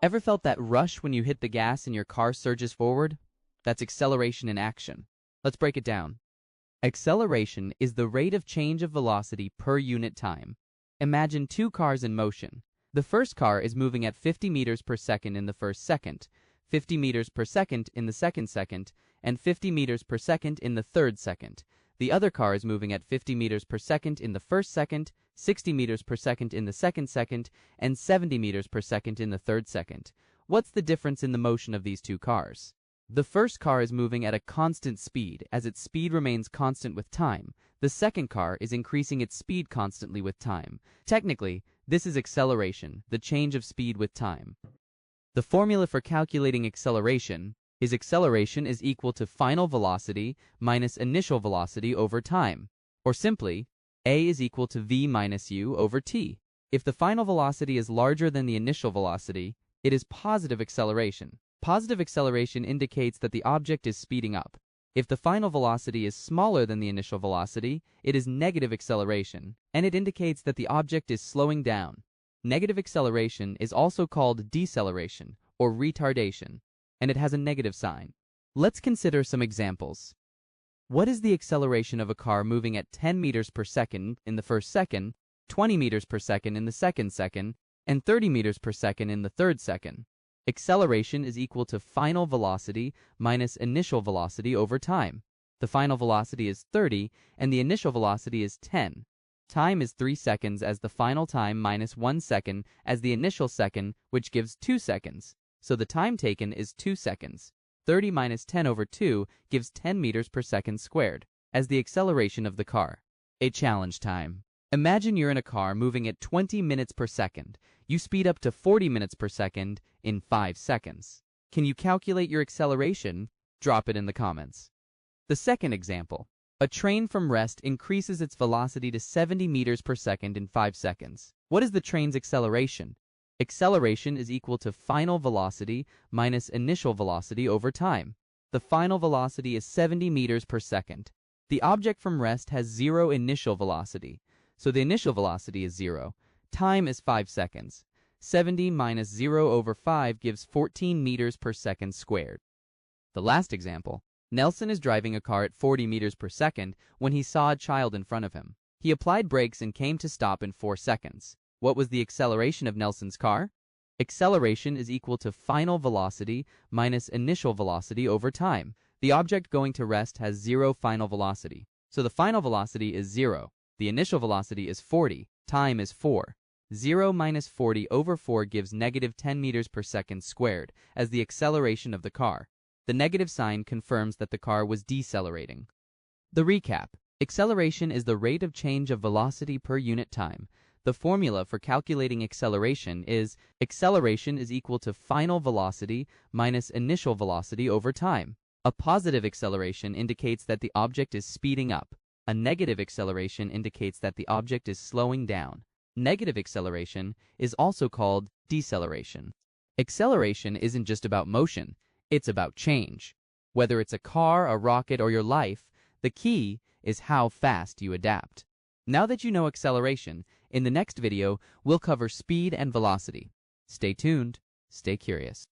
Ever felt that rush when you hit the gas and your car surges forward? That's acceleration in action. Let's break it down. Acceleration is the rate of change of velocity per unit time. Imagine two cars in motion. The first car is moving at 50 meters per second in the first second, 50 meters per second in the second second, and 50 meters per second in the third second. The other car is moving at 50 meters per second in the first second, 60 meters per second in the second second, and 70 meters per second in the third second. What's the difference in the motion of these two cars? The first car is moving at a constant speed, as its speed remains constant with time. The second car is increasing its speed constantly with time. Technically, this is acceleration, the change of speed with time. The formula for calculating acceleration is equal to final velocity minus initial velocity over time. Or simply, a is equal to v minus u over t. If the final velocity is larger than the initial velocity, it is positive acceleration. Positive acceleration indicates that the object is speeding up. If the final velocity is smaller than the initial velocity, it is negative acceleration, and it indicates that the object is slowing down. Negative acceleration is also called deceleration or retardation, and it has a negative sign. Let's consider some examples. What is the acceleration of a car moving at 10 meters per second in the first second, 20 meters per second in the second second, and 30 meters per second in the third second? Acceleration is equal to final velocity minus initial velocity over time. The final velocity is 30 and the initial velocity is 10. Time is 3 seconds as the final time minus 1 second as the initial second, which gives 2 seconds. So the time taken is 2 seconds. 30 minus 10 over 2 gives 10 meters per second squared as the acceleration of the car. A challenge time. Imagine you're in a car moving at 20 minutes per second. You speed up to 40 minutes per second in 5 seconds. Can you calculate your acceleration? Drop it in the comments. The second example. A train from rest increases its velocity to 70 meters per second in 5 seconds. What is the train's acceleration? Acceleration is equal to final velocity minus initial velocity over time. The final velocity is 70 meters per second. The object from rest has 0 initial velocity, so the initial velocity is 0. Time is 5 seconds. 70 minus 0 over 5 gives 14 meters per second squared. The last example. Nelson is driving a car at 40 meters per second when he saw a child in front of him. He applied brakes and came to stop in 4 seconds. What was the acceleration of Nelson's car? Acceleration is equal to final velocity minus initial velocity over time. The object going to rest has 0 final velocity, so the final velocity is 0. The initial velocity is 40. Time is 4. 0 minus 40 over 4 gives negative 10 meters per second squared as the acceleration of the car. The negative sign confirms that the car was decelerating. The recap. Acceleration is the rate of change of velocity per unit time. The formula for calculating acceleration is equal to final velocity minus initial velocity over time. A positive acceleration indicates that the object is speeding up. A negative acceleration indicates that the object is slowing down. Negative acceleration is also called deceleration. Acceleration isn't just about motion, it's about change. Whether it's a car, a rocket, or your life, the key is how fast you adapt. Now that you know acceleration, in the next video, we'll cover speed and velocity. Stay tuned, stay curious.